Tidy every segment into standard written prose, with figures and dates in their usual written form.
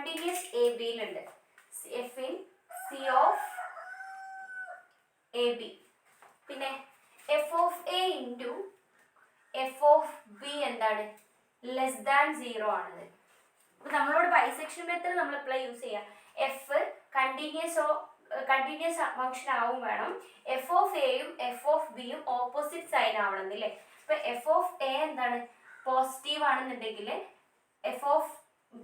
Continuous A ബിയിലുണ്ട്. F in C of A B. പിന്നെ F of A into F of B എന്താണ്? Less than 0 ആണത്. അപ്പോൾ നമ്മളോട് ബൈസെക്ഷൻ മെത്തേഡ് നമ്മൾ എപ്പോഴാണ് യൂസ് ചെയ്യുക? എഫ് കണ്ടിന്യൂസ് ഫംഗ്ഷൻ ആവും വേണം. എഫ് ഓഫ് എയും എഫ് ഓഫ് ബിയും ഓപ്പോസിറ്റ് സൈൻ ആവണം എന്നല്ലേ. ഇപ്പൊ എഫ് ഓഫ് എ എന്താണ്? പോസിറ്റീവ് ആണെന്നുണ്ടെങ്കിൽ എഫ് ഓഫ്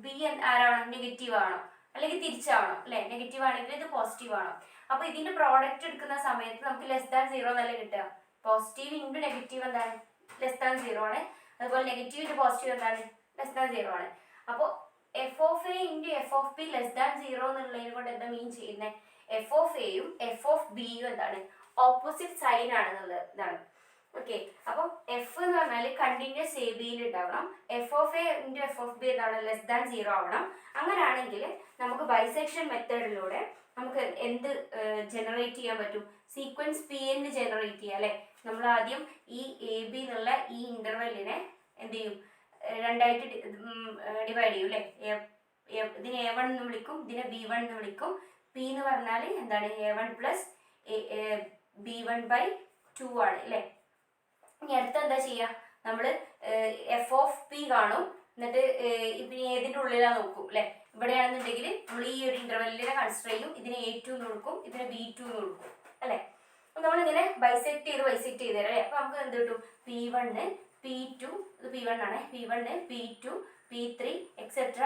ബി ആരാണോ? നെഗറ്റീവ് ആണോ? അല്ലെങ്കിൽ തിരിച്ചാവണം അല്ലെ? നെഗറ്റീവ് ആണെങ്കിൽ ഇത് പോസിറ്റീവ് ആണോ? അപ്പൊ ഇതിന്റെ പ്രോഡക്റ്റ് എടുക്കുന്ന സമയത്ത് നമുക്ക് ലെസ് ദാൻ 0 എന്നല്ലേ കിട്ടുക. പോസിറ്റീവ് ഇൻറ്റു നെഗറ്റീവ് എന്താണ്? ലെസ് ദാൻ 0 ആണ്. അതുപോലെ നെഗറ്റീവ് ഇൻറ്റു പോസിറ്റീവ് എന്താണ്? ലെസ് ദാൻ 0 ആണ്. അപ്പോൾ F of A into F of B less than 0 എന്നുള്ളതിനെ കൊണ്ട് എന്താ മീൻ ചെയ്യുന്നത്? എഫ് ഓഫ് എയും എഫ് ഓഫ് ബിയും എന്താണ്? ഓപ്പോസിറ്റ് സൈൻ ആണെന്നുള്ളത് ഇതാണ്. ഓക്കെ. അപ്പം എഫ് എന്ന് പറഞ്ഞാൽ കണ്ടിന്യൂസ് എ ബിയിൽ ഉണ്ടാവണം. F of A into F of B എന്താണ്? ലെസ് ദാൻ 0 ആവണം. അങ്ങനെയാണെങ്കിൽ നമുക്ക് ബൈസെക്ഷൻ മെത്തേഡിലൂടെ നമുക്ക് എന്ത് ജനറേറ്റ് ചെയ്യാൻ പറ്റും? സീക്വൻസ് പി എൻ ജനറേറ്റ് ചെയ്യാം അല്ലെ. നമ്മൾ ആദ്യം ഈ എ ബി എന്നുള്ള ഈ ഇന്റർവെല്ലിനെ എന്ത് ചെയ്യും? രണ്ടായിട്ട് ഡിവൈഡ് ചെയ്യും അല്ലെ. ഇതിനെ A1 എന്ന് വിളിക്കും, ഇതിനെ B1 എന്ന് വിളിക്കും. പി എന്ന് പറഞ്ഞാൽ എന്താണ്? A1 പ്ലസ് B1/2 ആണ് അല്ലെ. ഇനി അടുത്ത എന്താ ചെയ്യുക? നമ്മൾ എഫ് ഓഫ് പി കാണും, എന്നിട്ട് ഇപ്പം ഏതിൻ്റെ ഉള്ളിലാണ് നോക്കും അല്ലെ. ഇവിടെയാണെന്നുണ്ടെങ്കിൽ നമ്മൾ ഈ ഒരു ഇന്റർവെല്ലിനെ കൺസിഡർ ചെയ്യും. ഇതിനെ A2 എന്ന് കൊടുക്കും, ഇതിനെ B2 എന്ന് കൊടുക്കും അല്ലെ. അപ്പം നമ്മളിങ്ങനെ ബൈസെക്ട് ചെയ്ത് തരാം അല്ലേ. അപ്പം നമുക്ക് എന്ത് കിട്ടും? P1 P2, ഇത് P1 ആണ്, P1 P2 P3 എക്സെട്ര.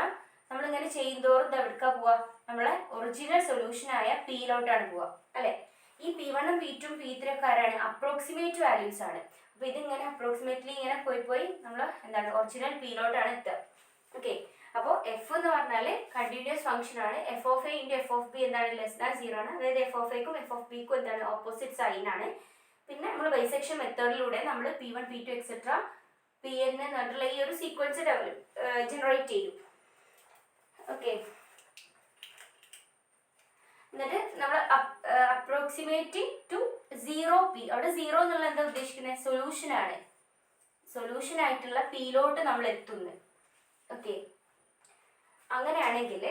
നമ്മളിങ്ങനെ ചെയ്യുന്തോറും എവിടേക്കാ പോവുക? നമ്മളെ ഒറിജിനൽ സൊല്യൂഷനായ പിയിലോട്ടാണ് പോവുക അല്ലെ. ഈ P1 P2 P3 ഒക്കെ ആരാണ്? അപ്രോക്സിമേറ്റ് വാല്യൂസ് ആണ്. അപ്പോൾ ഇതിങ്ങനെ അപ്രോക്സിമേറ്റ്ലി ഇങ്ങനെ പോയി നമ്മൾ എന്താണ്? ഒറിജിനൽ പിയിലോട്ടാണ് എത്തുക. ഓക്കെ. അപ്പോൾ എഫ് എന്ന് പറഞ്ഞാൽ കണ്ടിന്യൂസ് ഫംഗ്ഷൻ ആണ്. F of A into F of B എന്താണ്? ലെസ് ദാൻ 0 ആണ്. അതായത് എഫ് ഓഫ് എക്കും എഫ് ഓഫ് ബിക്കും എന്താണ്? ഓപ്പോസിറ്റ് സൈൻ ആണ്. പിന്നെ നമ്മൾ ബൈസെക്ഷൻ മെത്തേഡിലൂടെ നമ്മൾ P1 P2 എക്സെട്ര Pn എന്നിട്ടുള്ള ഈ ഒരു സീക്വൻസ് ജനറേറ്റ് ചെയ്യും. ഓക്കെ. എന്നിട്ട് നമ്മൾ അപ്രോക്സിമേറ്റിംഗ് ടു 0P. അവിടെ 0 എന്നുള്ള എന്താ ഉദ്ദേശിക്കുന്നത്? സൊല്യൂഷൻ ആണ്. സൊല്യൂഷൻ ആയിട്ടുള്ള പിയിലോട്ട് നമ്മൾ എത്തുന്നു. ഓക്കെ. അങ്ങനെയാണെങ്കിൽ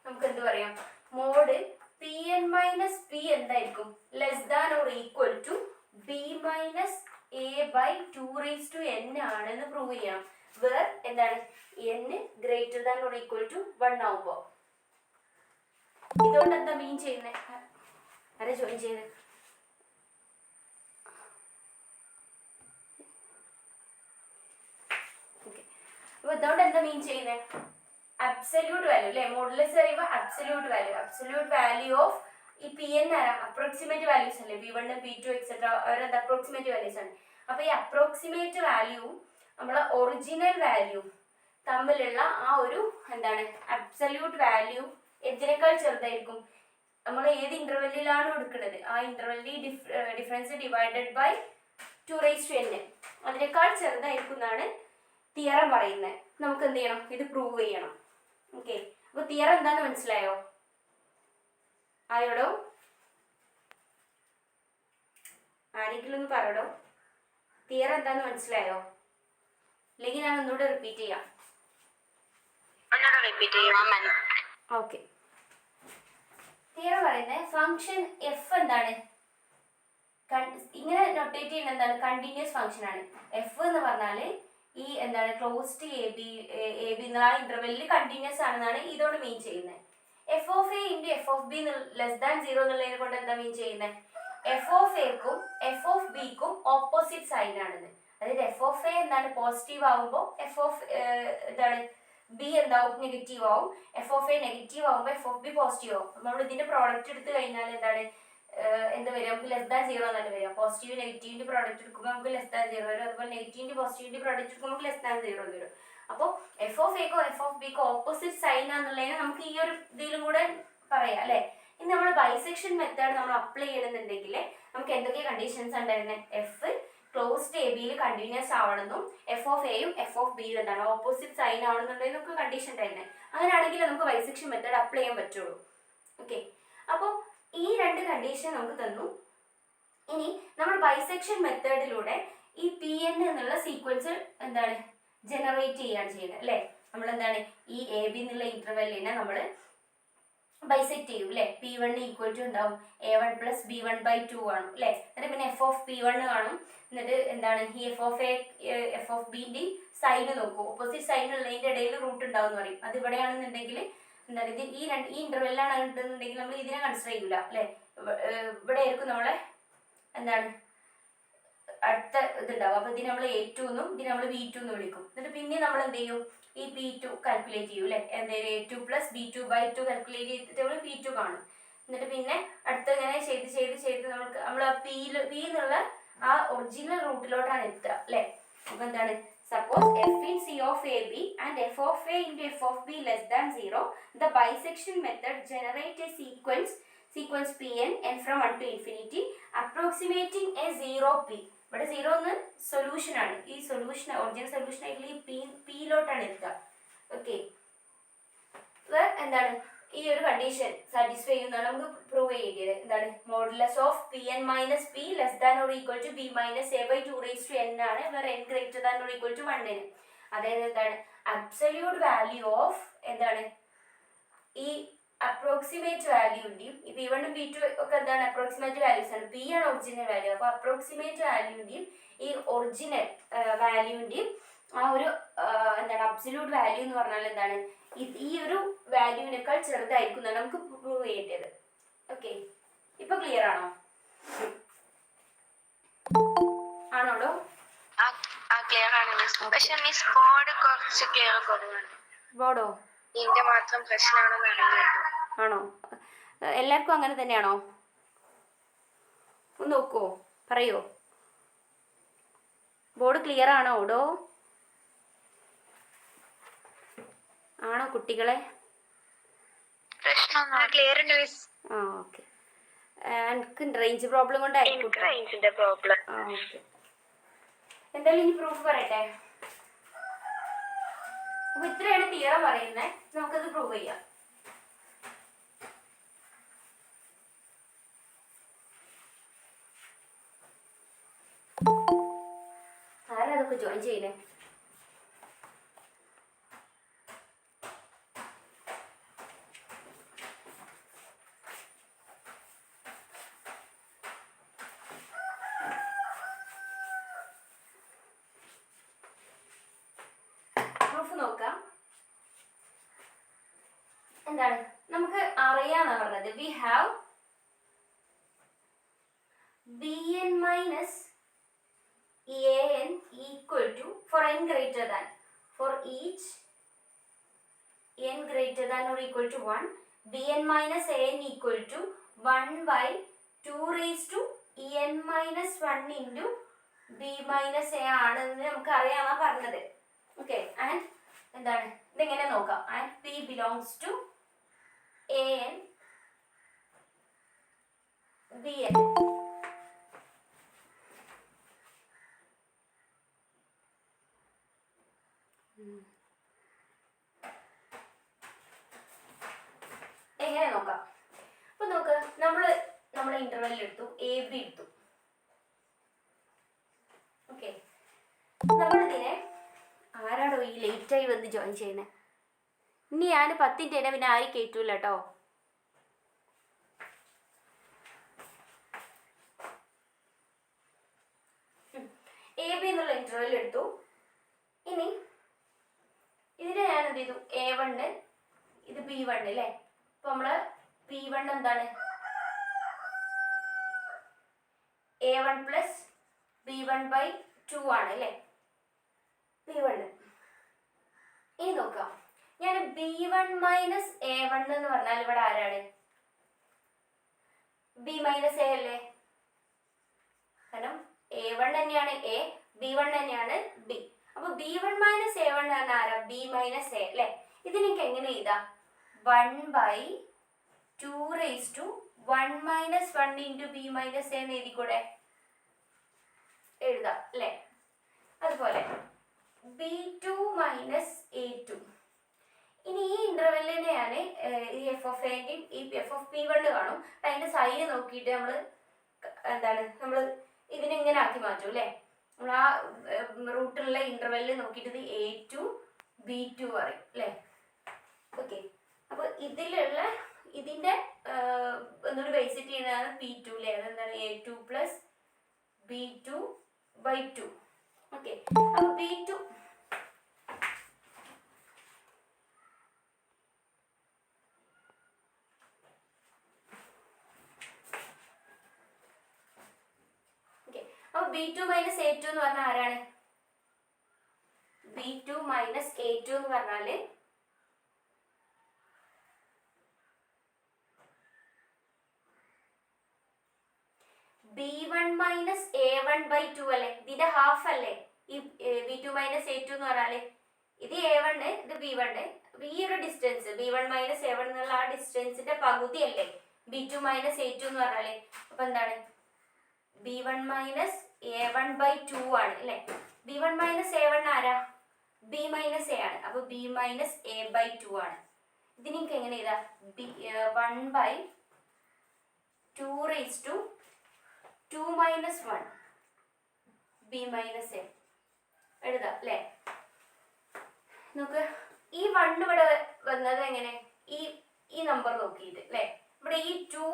നമുക്ക് എന്ത് പറയാം? മോഡ് Pn മൈനസ് പി എന്തായിരിക്കും? Less than or equal to B minus A/2n ആണെന്ന് പ്രൂവ് ചെയ്യണം. വേർ എന്താണ്? n greater than or equal to 1 ആവുമ്പോൾ. ഇതുകൊണ്ട് എന്താ മീൻ ചെയ്യുന്നത്? ആരെ ജോയിൻ ചെയ്ത്? ഓക്കെ. അപ്പോൾ ഇതുകൊണ്ട് എന്താ മീൻ ചെയ്യുന്നത്? അബ്സല്യൂട്ട് വാല്യൂ അല്ലേ. മോഡുലസ് പറയുമ്പോൾ അബ്സല്യൂട്ട് വാല്യൂ ഓഫ് ഈ Pn അപ്രോക്സിമേറ്റ് വാല്യൂസ് അല്ലേ. B1 B2 എക്സെട്ര അവരത് അപ്രോക്സിമേറ്റ് വാല്യൂസ് ആണ്. അപ്പോൾ ഈ അപ്രോക്സിമേറ്റ് വാല്യൂ നമ്മളെ ഒറിജിനൽ വാല്യൂ തമ്മിലുള്ള ആ ഒരു എന്താണ്? അബ്സല്യൂട്ട് വാല്യൂ എന്തിനേക്കാൾ ചെറുതായിരിക്കും? നമ്മൾ ഏത് ഇന്റർവെല്ലിലാണോ എടുക്കുന്നത് ആ ഇന്റർവെല്ലി ഡിഫറൻസ് ഡിവൈഡഡ് ബൈ 2n അതിനേക്കാൾ ചെറുതായിരിക്കും എന്നാണ് തിയറം പറയുന്നത്. നമുക്ക് എന്ത് ചെയ്യണം? ഇത് പ്രൂവ് ചെയ്യണം. ഓക്കെ. അപ്പോൾ തിയറം എന്താണെന്ന് മനസ്സിലായോ? ആയോടോ? ആരെങ്കിലും ഒന്ന് പറയടോ. തിയറം എന്താണെന്ന് മനസ്സിലായോ? അല്ലെങ്കിൽ ഞാൻ ഒന്നുകൂടെ റിപ്പീറ്റ് ചെയ്യാം. ഓക്കെ. തിയറം പറയുന്നത് ഫംഗ്ഷൻ എഫ് എന്താണ്? ഇങ്ങനെ നൊട്ടേറ്റ് ചെയ്യുന്ന എന്താണ്? കണ്ടിന്യൂസ് ഫംഗ്ഷൻ ആണ്. എഫ് എന്ന് പറഞ്ഞാൽ ഈ എന്താണ്? ക്ലോസ്ഡ് എ ബി എന്നുള്ള ആ ഇന്റർവെല്ലിൽ കണ്ടിന്യൂസ് ആണെന്നാണ് ഇതോട് മീൻ ചെയ്യുന്നത്. F of A into F of B less than 0 എന്നുള്ളതിനെ കൊണ്ട് എന്താ മീൻ ചെയ്യുന്നത്? എഫ് ഓഫ് എക്കും എഫ് ഓഫ് ബിക്കും ഓപ്പോസിറ്റ് സൈൻ ആണെന്ന്. അതായത് എഫ് ഓഫ് എ എന്താണ്? പോസിറ്റീവ് ആവുമ്പോൾ എഫ് ഓഫ് എന്താണ്? ബി എന്താവും? നെഗറ്റീവ് ആവും. എഫ് ഓഫ് എ നെഗറ്റീവ് ആവുമ്പോൾ എഫ് ഓഫ് ബി പോസിറ്റീവ് ആവും. നമ്മൾ ഇതിന്റെ പ്രോഡക്റ്റ് എടുത്തു കഴിഞ്ഞാൽ എന്താണ്? എന്താ വരിക? നമുക്ക് ലെസ് ദാൻ 0 എന്നല്ല വരിക. പോസിറ്റീവ് നെഗറ്റീവിന്റെ പ്രോഡക്റ്റ് എടുക്കുമ്പോൾ നമുക്ക് ലെസ് ദാൻ 0 വരും. അതുപോലെ നെഗറ്റീവിന്റെ പോസിറ്റീവിന്റെ പ്രോഡക്റ്റ് എടുക്കുമ്പോൾ നമുക്ക് ലെസ് ദാൻ 0 വരും. അപ്പോൾ എഫ് ഓഫ് എക്കോ എഫ് ഓഫ് ബിക്കോ ഓപ്പോസിറ്റ് സൈൻ ആണെന്നുള്ളതിനെ നമുക്ക് ഈ ഒരു ഇതിലും കൂടെ പറയാം അല്ലെ. ഇനി നമ്മൾ ബൈസെക്ഷൻ മെത്തേഡ് നമ്മൾ അപ്ലൈ ചെയ്യണമെന്നുണ്ടെങ്കിൽ നമുക്ക് എന്തൊക്കെ കണ്ടീഷൻസ് ഉണ്ടായിരുന്നത്? എഫ് ക്ലോസ്ഡ് എ ബിയിൽ കണ്ടിന്യൂസ് ആവണമെന്നും എഫ് ഓഫ് എയും എഫ് ഓഫ് ബിയും എന്താണ്? ഓപ്പോസിറ്റ് സൈൻ ആവണമെന്നുണ്ടെങ്കിൽ നമുക്ക് കണ്ടീഷൻ ഉണ്ടായിരുന്നത്. അങ്ങനെയാണെങ്കിൽ നമുക്ക് ബൈസെക്ഷൻ മെത്തേഡ് അപ്ലൈ ചെയ്യാൻ പറ്റുള്ളൂ. ഓക്കെ. അപ്പോൾ ഈ രണ്ട് കണ്ടീഷൻ നമുക്ക് തന്നു. ഇനി നമ്മൾ ബൈസെക്ഷൻ മെത്തേഡിലൂടെ ഈ Pn എന്നുള്ള സീക്വൻസ് എന്താണ്? ജനറേറ്റ് ചെയ്യാണ് ചെയ്യുന്നത് അല്ലേ. നമ്മളെന്താണ് ഈ എ ബി എന്നുള്ള ഇന്റർവെല്ലിനെ നമ്മൾ ബൈസെക്ട് ചെയ്യും അല്ലേ. P1 ഈക്വൽ ടു ഉണ്ടാവും A1 പ്ലസ് B1/2 ആണ് അല്ലേ. എന്നിട്ട് പിന്നെ എഫ് ഓഫ് P1 കാണും. എന്നിട്ട് എന്താണ് ഈ എഫ് ഓഫ് ബിന്റെ സൈന് നോക്കൂ. ഓപ്പോസിറ്റ് സൈൻ ഉള്ളതിന്റെ ഇടയിൽ റൂട്ട് ഉണ്ടാവും എന്ന് പറയും. അത് ഇവിടെയാണെന്നുണ്ടെങ്കിൽ എന്താണ് ഇത് ഈ ഇന്റർവെല്ലാണ് ഉണ്ടെന്നുണ്ടെങ്കിൽ നമ്മൾ ഇതിനെ കൺസിഡർ ചെയ്യൂല അല്ലെ. ഇവിടെ ആയിരിക്കും നമ്മളെ എന്താണ് അടുത്ത ഇതുണ്ടാവും. അപ്പൊ ഇതിന് നമ്മൾ A2 എന്നും ഇതിന് നമ്മൾ B2 എന്ന് വിളിക്കും. എന്നിട്ട് പിന്നെ നമ്മൾ എന്ത് ചെയ്യും, ഈ P2 കാൽക്കുലേറ്റ് ചെയ്യും അല്ലെ. എന്തായാലും A2 പ്ലസ് B2/2 കാൽക്കുലേറ്റ് ചെയ്തിട്ട് നമ്മൾ P2 കാണും. എന്നിട്ട് പിന്നെ അടുത്ത ഇങ്ങനെ ചെയ്ത് നമ്മൾ ആ പി എന്നുള്ള ആ ഒറിജിനൽ റൂട്ടിലോട്ടാണ് എത്തുക അല്ലെ. അപ്പൊ എന്താണ്, suppose f in C of AB and f of A into f of B less than 0, the bisection method generate a sequence Pn n from 1 to infinity approximating a 0p. ഇവിടെ 0 എന്ന് solution ആണ്. ഈ solution original solution ആയിട്ടുള്ള ഈ പിയിലോട്ടാണ് എത്തുക. Okay, എന്താണ് ഈ ഒരു കണ്ടീഷൻ സാറ്റിസ്ഫൈ ചെയ്യുന്നതാണ് നമുക്ക് പ്രൂവ് ചെയ്യേണ്ടത്. എന്താണ്, modulus of Pn minus P less than or equal to B minus A/2n ആണ്, where n greater than or equal to 1 ന്. അതായത് എന്താണ്, അബ്സല്യൂട്ട് വാല്യൂ ഓഫ് എന്താണ് ഈ അപ്രോക്സിമേറ്റ് വാല്യൂന്റെയും ഈ P1 P2 ഒക്കെ എന്താണ് അപ്രോക്സിമേറ്റ് വാല്യൂസ് ആണ്. P ആണ് ഒറിജിനൽ വാല്യൂ. അപ്പൊ അപ്രോക്സിമേറ്റ് വാല്യൂന്റെയും ഈ ഒറിജിനൽ വാല്യൂന്റെയും ആ ഒരു എന്താണ് അബ്സല്യൂട്ട് വാല്യൂ എന്ന് പറഞ്ഞാൽ എന്താണ്, ഈ ഒരു വാല്യൂവിനേക്കാൾ ചെറുതായിരിക്കും എന്നാണ് നമുക്ക് പ്രൂവ് ചെയ്യേണ്ടത്. ഓക്കെ, ഇപ്പൊ ക്ലിയർ ആണോ? ആണോടോ? ക്ലിയർ ആണ് മിസ്. പക്ഷെ മിസ് ബോർഡ് കുറച്ച് ക്ലിയർ കുറവാണ്. ബോർഡോ ഇതിന്റെ മാത്രം പ്രശ്നമാണെന്ന് അറിയില്ല. ആണോ? എല്ലാവർക്കും അങ്ങനെ തന്നെയാണോ? ഒന്ന് നോക്കുവോ, പറയോ? ബോർഡ് ക്ലിയർ ആണോ ഓടോ? ആണോ കുട്ടികളെ? ക്ലിയർ ഉണ്ട് മിസ്. ആ ഓക്കെ. എനിക്ക് റേഞ്ച് പ്രോബ്ലം കൊണ്ടായിരിക്കും. റേഞ്ചിന്റെ പ്രോബ്ലം. ആ ഓക്കെ. എന്തായാലും ഇനി പ്രൂഫ് പറയട്ടെ. അപ്പൊ ഇത്രയാണ് തിയറം പറയുന്നത്. നമുക്കത് പ്രൂവ് ചെയ്യാം. ആരാ അതൊക്കെ ജോയിൻ ചെയ്യുന്നേ? പ്രൂഫ് നോക്കാം. എന്താണ് നമുക്ക് അറിയാന്നാ പറഞ്ഞത്. We have Bn minus An equal to for n greater than, for each n greater than or equal to 1, Bn minus An equal to 1/2 raised to En minus 1 into B minus A ആണെന്ന് നമുക്ക് അറിയാന്നാ പറഞ്ഞത്. Okay, and എന്താണ് ഇതെങ്ങനെ നോക്കാം. And P belongs to An Bn. എങ്ങനെ നോക്കാം? അപ്പൊ നോക്ക്, നമ്മളെ ഇന്റർവെൽ എടുത്തു, എ ബി എടുത്തു. ഓക്കെ, നമ്മളിതിനെ ആരാടോ ഈ ലേറ്റായി വന്ന് ജോയിൻ ചെയ്യുന്നത്? ഇനി ഞാൻ 10 മിനിറ്റ് പിന്നെ ആരും കയറ്റൂല കേട്ടോ. എ ബി എന്നുള്ള ഇന്റർവെൽ എടുത്തു. ഇനി ഇതിനെ ഞാൻ എന്ത് ചെയ്തു, A1 ഇത് B1 അല്ലേ. അപ്പൊ നമ്മള് P1 എന്താണ് A1 പ്ലസ് B1/2 ആണ് അല്ലേ P1. ഇനി നോക്കാം, ഞാൻ B1 മൈനസ് A1 എന്ന് പറഞ്ഞാൽ ഇവിടെ ആരാണ്? B മൈനസ് A അല്ലേ. കാരണം A1 തന്നെയാണ് A, B1 തന്നെയാണ് B. അപ്പൊ B1 മൈനസ് A1 ആണ് ആരാ? B മൈനസ് A അല്ലേ. ഇതിനെനിക്ക് എങ്ങനെ എഴുതാം? 1/2 raised to 1 minus 1 into B minus A എന്ന് എഴുതിക്കൂടെ? എഴുതാം അല്ലേ. അതുപോലെ B2 മൈനസ് A2. ഇനി ഈ ഇന്റർവെല്ലിനെ ഞാൻ ഈ എഫ് ഓഫ് എൻ്റെയും ഈ എഫ് ഓഫ് P1 കാണും. അതിന്റെ സൈന് നോക്കിയിട്ട് നമ്മൾ ഇതിനെ ഇങ്ങനെ ആക്കി മാറ്റും അല്ലേ. നമ്മൾ ആ റൂട്ടിലുള്ള ഇന്റർവെല്ലിൽ നോക്കിയിട്ട് ഇത് A2 B2 പറയും അല്ലേ? ഓക്കെ, അപ്പോൾ ഇതിൻ്റെ ഒന്നുകൂടി ബേസിക് ചെയ്യുന്നതാണ് P2 അല്ലേ? അതെന്താണ് A2 പ്ലസ് B2/2. ഓക്കെ, അപ്പോൾ B2 അപ്പോൾ B2 മൈനസ് A2 എന്ന് പറഞ്ഞാൽ ആരാണ്? B2 മൈനസ് A2 എന്ന് പറഞ്ഞാൽ B1 മൈനസ് A1/2 അല്ലേ? ഇതിന്റെ ഹാഫ് അല്ലേ ഈ B2 മൈനസ് A2 എന്ന് പറഞ്ഞാൽ? ഇത് A1, ഇത് B1. ഈ ഒരു ഡിസ്റ്റൻസ് B1 മൈനസ് A1 എന്നുള്ള ആ ഡിസ്റ്റൻസിന്റെ പകുതി അല്ലേ B2 മൈനസ് A2 എന്ന് പറഞ്ഞാൽ? അപ്പൊ എന്താണ്? B1 മൈനസ് A1/2 ആണ് അല്ലേ? B1 മൈനസ് A1 ആരാ? B മൈനസ് A ആണ്. അപ്പൊ B മൈനസ് A/2 ആണ്. ഇതിന് എനിക്ക് എങ്ങനെ എഴുതാ? 1/2 മൈനസ് 1 B മൈനസ് A എഴുതാം അല്ലേ? നോക്ക്, ഈ 1 ഇവിടെ വന്നത് എങ്ങനെ? ഈ നമ്പർ നോക്കിയിട്ട് അല്ലേ? ഇവിടെ ഈ 2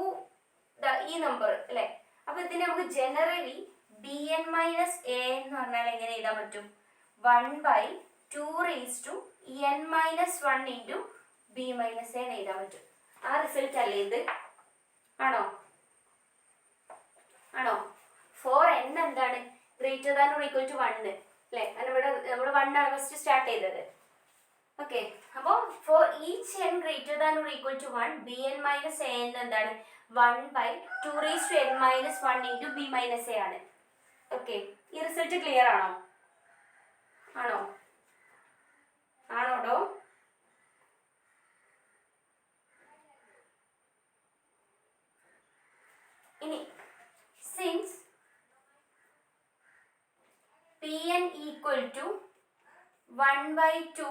ഈ നമ്പർ അല്ലേ? അപ്പൊ ഇതിനെ നമുക്ക് ജനറലി Bn മൈനസ് A എന്ന് പറഞ്ഞാൽ എങ്ങനെ എഴുതാൻ പറ്റും? 1/2n minus 1 into B minus A എന്ന് എഴുതാൻ പറ്റും. ആ റിസൾട്ട് അല്ലേ ഇത്? ആണോ? ഫോർ n എന്താണ്? Greater than or equal to 1 അല്ലേ? കാരണം ഇവിടെ നമ്മൾ 1 ആണ് ഫസ്റ്റ് സ്റ്റാർട്ട് ചെയ്തത്. ഓക്കെ, അപ്പോൾ for each n greater than or equal to 1 Bn minus A എന്താണ്? 1/2n minus 1 into B minus A ആണ്. ഓക്കെ, ഈ റിസൾട്ട് ക്ലിയർ ആണോ? ആണോടോ? ഇനി സിൻസ് Pn ഈക്വൽ ടു 1/2,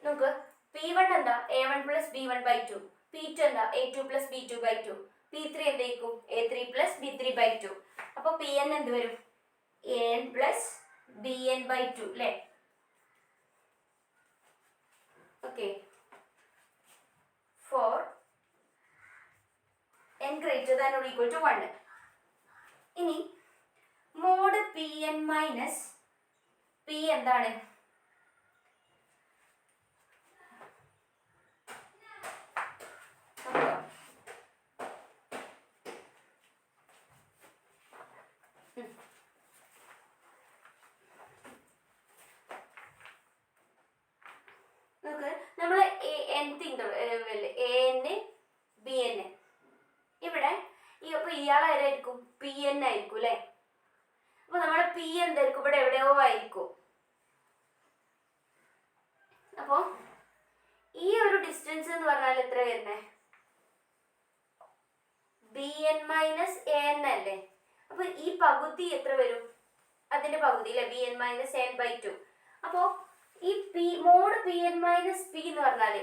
നോക്ക്, P1 എന്താ? A1 plus B1/2. P2 എന്താ? A2 plus B2/2. P3 എന്തായിരിക്കും? A3 plus B3/2. അപ്പോൾ Pn എന്ത് വരും? An പ്ലസ് Bn/2 അല്ലേ? Okay, for n greater than or equal to 1. ഇനി മോഡ് Pn മൈനസ് P എന്താണ്? നോക്ക്, നമ്മൾ Bn ഇവിടെ അപ്പൊ ഇയാളായിരിക്കും Pn ആയിരിക്കും അല്ലേ? അപ്പൊ നമ്മുടെ P എന്തായിരിക്കും? ഇവിടെ എവിടെയോ ആയിരിക്കും. അപ്പോ ഈ ഒരു ഡിസ്റ്റൻസ് എന്ന് പറഞ്ഞാൽ എത്ര വരുന്നേ? Bn മൈനസ് An അല്ലേ? അപ്പൊ ഈ പകുതി എത്ര വരും? അതിന്റെ പകുതി അല്ലെ? Bn minus An/2. അപ്പോ ഈ മോഡ് Pn മൈനസ് P എന്ന് പറഞ്ഞാല്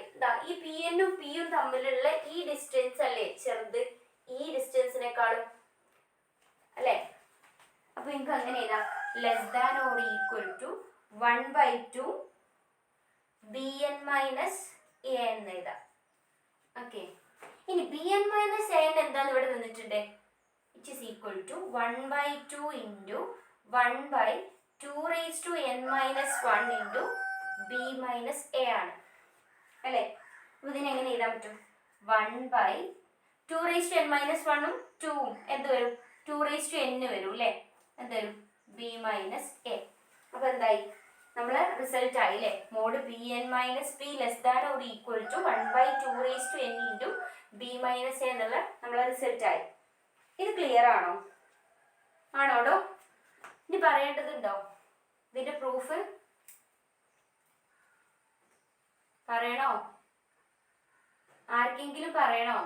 ഈ Pn-ഉം P-യും തമ്മിലുള്ള ഈ ഡിസ്റ്റൻസ് അല്ലേ ചെറുത് ഈ ഡിസ്റ്റൻസിനേക്കാളും അല്ലേ? അപ്പൊ എനിക്ക് അങ്ങനെ എഴുതാം, less than or equal to 1/2 Bn minus A എന്ന് എഴുതാം. ഓക്കെ, ഇനി Bn മൈനസ് A എന്താന്ന് ഇവിടെ നിന്നിട്ടുണ്ട്? It is equal to 1/2 into 1/2n minus 1 into B minus A ആണ് അല്ലേ? അപ്പൊ ഇതിനെങ്ങനെ എഴുതാൻ പറ്റും? 1/2n മൈനസ് 1ഉം 2ഉം എന്ത് വരും? 2n വരും അല്ലേ? എന്ത് വരും? B minus A. അപ്പൊ എന്തായി? നമ്മളെ റിസൾട്ട് ആയി അല്ലേ? Mod Bn minus P less than or equal to 1/2n into B minus A എന്നുള്ള നമ്മളെ റിസൾട്ട് ആയി. ഇത് ക്ലിയർ ആണോടോ? ഇനി പറയേണ്ടതുണ്ടോ ഇതിന്റെ പ്രൂഫ്? പറയണോ? ആർക്കെങ്കിലും പറയണോ?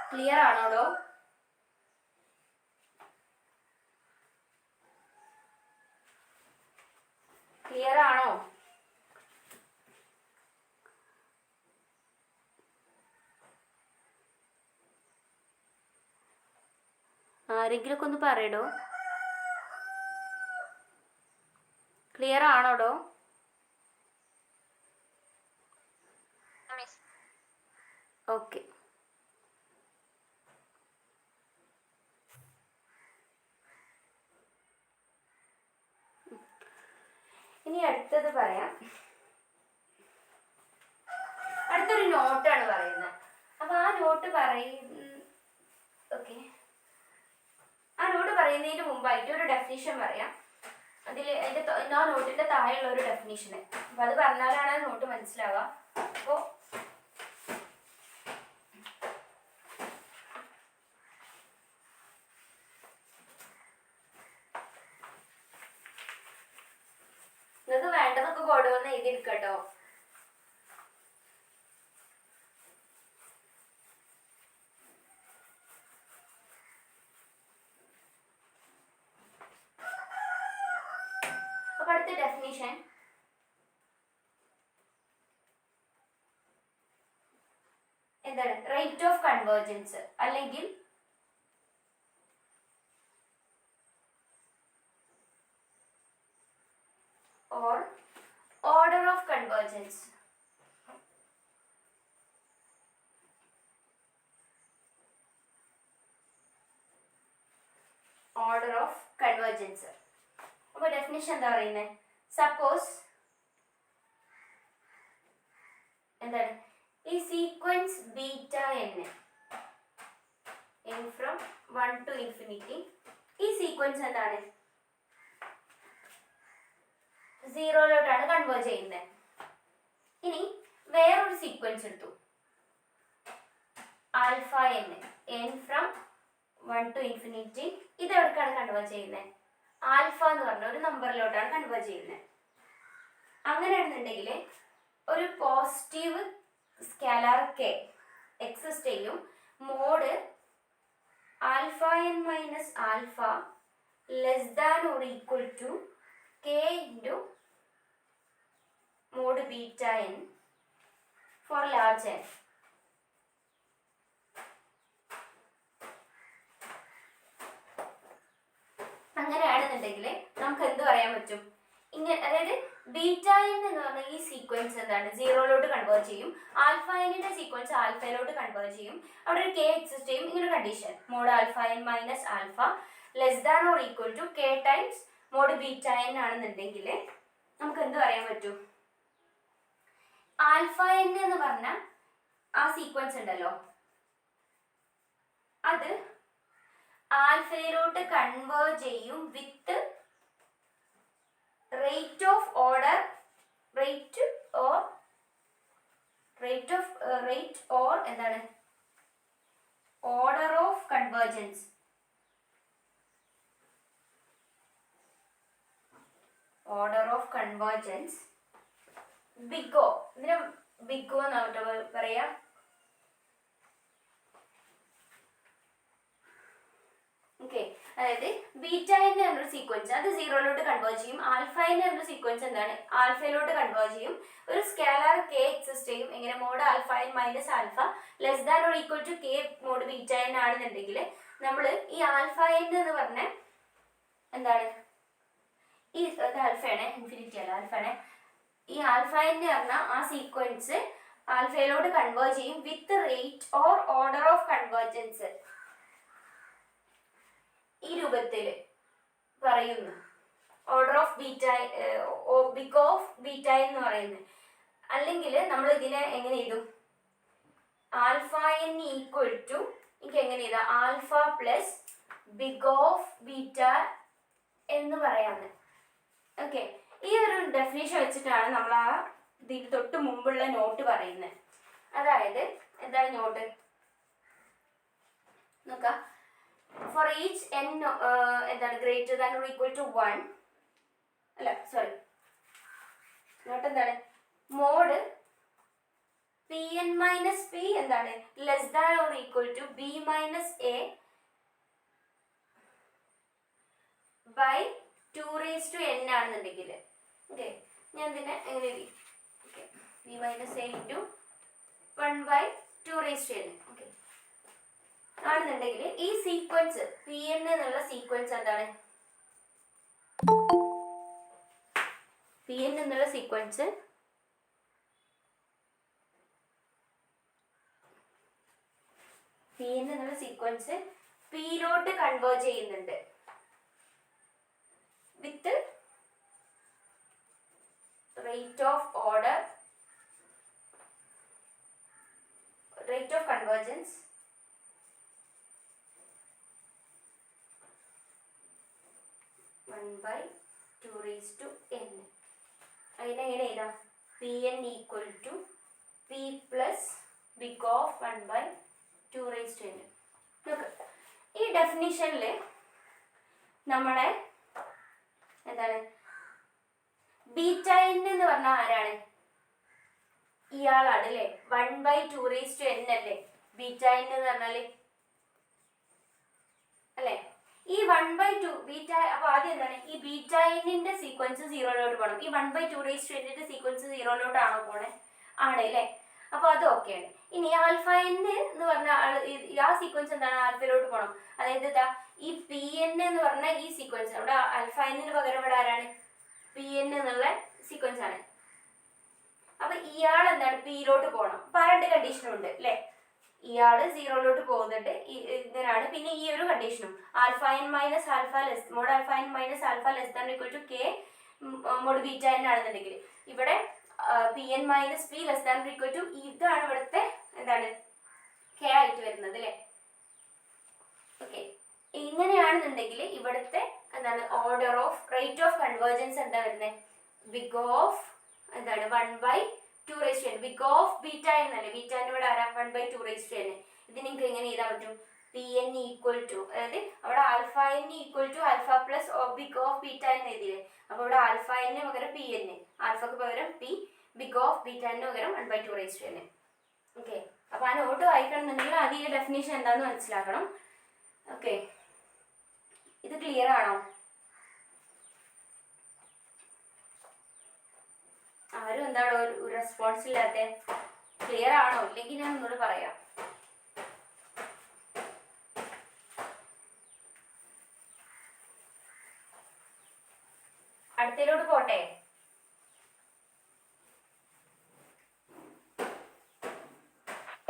ക്ലിയർ ആണോടോ? ക്ലിയർ ആണോ? ആരെങ്കിലും ഒക്കെ ഒന്ന് പറയടോ. ക്ലിയർ ആണോടോ? മിസ്. ഓക്കെ. ഇനി അടുത്തത് പറയാം. അടുത്തൊരു നോട്ടാണ് പറയുന്നത്. അപ്പൊ ആ നോട്ട് ഓക്കെ, ആ നോട്ട് പറയുന്നതിന് മുമ്പായിട്ട് ഒരു ഡെഫിനിഷൻ പറയാം. അതിൽ ആ നോട്ടിന്റെ താഴെയുള്ള ഒരു ഡെഫിനിഷന്. അപ്പൊ അത് പറഞ്ഞാലാണ് നോട്ട് മനസ്സിലാവുക. അപ്പോൾ നിങ്ങൾക്ക് വേണ്ടതൊക്കെ ബോർഡ് എഴുതിയെടുക്കട്ടോ. അപ്പൊ അടുത്ത ഡെഫിനിഷൻ എന്താണ്? റേറ്റ് ഓഫ് കൺവേർജൻസ് അല്ലെങ്കിൽ or order of convergence. Order of convergence. അപ്പോൾ ഡെഫിനിഷൻ എന്താ പറയുന്നത്? സപ്പോസ് എന്താണ് ഈ sequence beta n from 1 to infinity, ഈ സീക്വൻസ് എന്താണ്? സീറോയിലോട്ടാണ് കൺവേർജ് ചെയ്യുന്നത്. ഇനി വേറൊരു സീക്വൻസ് എടുത്തു, alpha n from 1 to infinity. ഇത് എവിടേക്കാണ് കൺവേർജ് ചെയ്യുന്നത്? ആൽഫ എന്ന് പറഞ്ഞ ഒരു നമ്പറിലോട്ടാണ് കൺവേർജ് ചെയ്യുന്നത്. അങ്ങനെയാണെന്നുണ്ടെങ്കിൽ ഒരു പോസിറ്റീവ് സ്കാലാർ കെ എക്സിസ്റ്റ് ചെയ്യും. Mod alpha n minus alpha less than or equal to k into mod beta n for large n. അങ്ങനെയാണെന്നുണ്ടെങ്കിൽ നമുക്ക് എന്ത് പറയാൻ പറ്റും? ഇങ്ങനെ, അതായത് ബീറ്റ n എന്ന് പറഞ്ഞ ഈ സീക്വൻസ് എന്താണ്? സീറോയിലോട്ട് കൺവേർട്ട് ചെയ്യും. ആൽഫ എന്നിന്റെ സീക്വൻസ് ആൽഫയിലോട്ട് കൺവേർട്ട് ചെയ്യും. അവിടെ ഒരു കെ എക്സിസ്റ്റ് ചെയ്യും. ഇങ്ങനെ condition mod alpha n minus alpha less than or equal to K times mod beta n ആണെന്നുണ്ടെങ്കിൽ നമുക്ക് എന്ത് പറയാൻ പറ്റും? ആൽഫ n എന്ന് പറഞ്ഞ ആ സീക്വൻസ് ഉണ്ടല്ലോ, അത് ആൽഫയിലോട്ട് കൺവേർട്ട് ചെയ്യും with rate of order, rate or എന്താണ്? Order of convergence. Order of convergence big O. ഇതിന് ബിഗ് ഓ എന്നാട്ടോ പറയാ. ഓക്കെ, അതായത് ബീറ്റ n എന്നൊരു സീക്വൻസ് അത് സീറോയിലോട്ട് കൺവേർട്ട് ചെയ്യും. ആൽഫ n എന്നൊരു സീക്വൻസ് എന്താണ്? ആൽഫയിലോട്ട് കൺവേർട്ട് ചെയ്യും. ഒരു സ്കാലാർ കെ എക്സിസ്റ്റ് ചെയ്യും. എങ്ങനെ? Mod alpha n minus alpha less than or equal to K mod beta n ആണെന്നുണ്ടെങ്കിൽ നമ്മൾ ഈ ആൽഫ n എന്ന് പറഞ്ഞ എന്താണ്? ഈ ആൽഫയാണ്, ഇൻഫിനിറ്റി അല്ല, ആൽഫയാണ്. ഈ ആൽഫ n പറഞ്ഞ ആ സീക്വൻസ് ആൽഫയിലോട്ട് കൺവേർട്ട് ചെയ്യും with rate or order of convergence. ഈ രൂപത്തിൽ പറയുന്നു. Order of beta, big of beta എന്ന് പറയുന്നത്. അല്ലെങ്കിൽ നമ്മൾ ഇതിനെ എങ്ങനെ എഴുതും? ആൽഫ n ഈക്വൽ ടു, എനിക്ക് എങ്ങനെ എഴുതാം? Alpha plus big of beta എന്ന് പറയാമെന്ന്. ഓക്കെ, ഈ ഒരു ഡെഫിനേഷൻ വെച്ചിട്ടാണ് നമ്മൾ ആ ഇതിന് തൊട്ട് മുമ്പുള്ള നോട്ട് പറയുന്നത്. അതായത് എന്താണ് നോട്ട് നോക്കാം. ഫോർ ഈച്ച് n എന്താണ് greater than or equal to 1, അല്ല സോറി, നോട്ട് എന്താണ്? Mod P N minus P എന്താണ്? Less than or equal to B minus A by 2n ആണെന്നുണ്ടെങ്കിൽ, ഓക്കെ, ഞാൻ ഇതിനെ എങ്ങനെ എഴുതി? Okay, B minus A into 1/2n. Okay, ആണെന്നുണ്ടെങ്കിൽ ഈ സീക്വൻസ് പി എൻ എന്നുള്ള സീക്വൻസ് എന്താണ്? പി എൻ എന്നുള്ള സീക്വൻസ് പിയിലോട്ട് കൺവേർട്ട് ചെയ്യുന്നുണ്ട് with rate of convergence 1/2n. അതിനെങ്ങനെ എഴുതാം? P N equal to P plus big of 1/2n. നോക്ക്, ഈ ഡെഫിനിഷനിൽ നമ്മളെ എന്താണ് ബീറ്റ എൻ എന്ന് പറഞ്ഞാൽ ആരാണ്? ഇയാളാണ് അല്ലേ? 1/2n അല്ലേ ബീറ്റ എൻ എന്ന് പറഞ്ഞാല് അല്ലേ? ഈ 1/2 ബീറ്റ, അപ്പൊ ആദ്യം എന്താണ് ഈ ബീറ്റ എന്നിന്റെ സീക്വൻസ് 0 പോകണം. ഈ 1/2n സീക്വൻസ് 0 പോണേ? ആണ് അല്ലേ? അപ്പൊ അത് ഓക്കെയാണ്. ഇനി ആൽഫ എൻ എന്ന് പറഞ്ഞ ആ സീക്വൻസ് എന്താണ്? ആൽഫയിലോട്ട് പോകണം. അതായത് ഇതാ ഈ പി എൻ എന്ന് പറഞ്ഞ ഈ സീക്വൻസ് അവിടെ ആൽഫ എന്നിന് പകരം ഇവിടെ ആരാണ്? പി എൻ എന്നുള്ള സീക്വൻസ് ആണ്. അപ്പൊ ഇയാൾ എന്താണ് പിയിലോട്ട് പോകണം. അപ്പൊ രണ്ട് കണ്ടീഷനും ഉണ്ട് അല്ലേ? ഇയാള് 0 പോകുന്നുണ്ട്, ഇതിനാണ്. പിന്നെ ഈ ഒരു കണ്ടീഷനും alpha N minus alpha less mod alpha N minus alpha less than equal to K mod beta N ആണെന്നുണ്ടെങ്കിൽ ഇവിടെ P N minus P less than equal to ഇതാണ് ഇവിടുത്തെ എന്താണ് കെ ആയിട്ട് വരുന്നത് അല്ലേ? ഓക്കെ, ഇങ്ങനെയാണെന്നുണ്ടെങ്കിൽ ഇവിടുത്തെ എന്താണ് order of rate of convergence എന്താ വരുന്നത്? ബിഗ് ഓഫ് എന്താണ് 1/2n. ബിഗ് ഓഫ് ബീറ്റ എന്നല്ലേ? ബീറ്റ ഇവിടെ ആരാ? 1/2n. ഇത് നിങ്ങൾക്ക് എങ്ങനെ എഴുതാൻ പറ്റും? പി എൻ ഈക്വൽ ടു, അതായത് അവിടെ alpha N equal to alpha plus big of beta എന്ന് എഴുതിയില്ലേ? അപ്പൊ ഇവിടെ ആൽഫ എന് പകരം പി എൻ, ആൽഫക്ക് പകരം പി, ബിഗ് ഓഫ് ബീറ്റ എന്ന് പകരം 1/2n. ഓക്കെ, അപ്പൊ ആ നോട്ട് വായിക്കണമെന്നുണ്ടെങ്കിൽ ആദ്യം ഈ ഡെഫിനേഷൻ എന്താണെന്ന് മനസ്സിലാക്കണം. ഓക്കെ, ഇത് ക്ലിയർ ആണോ? ആരും എന്താണ് ഒരു റെസ്പോൺസ് ഇല്ലാത്ത? ക്ലിയർ ആണോ? ഇല്ലെങ്കിൽ ഞാൻ ഒന്നുകൂടെ പറയാം. അടുത്തതിലോട്ട് പോട്ടെ?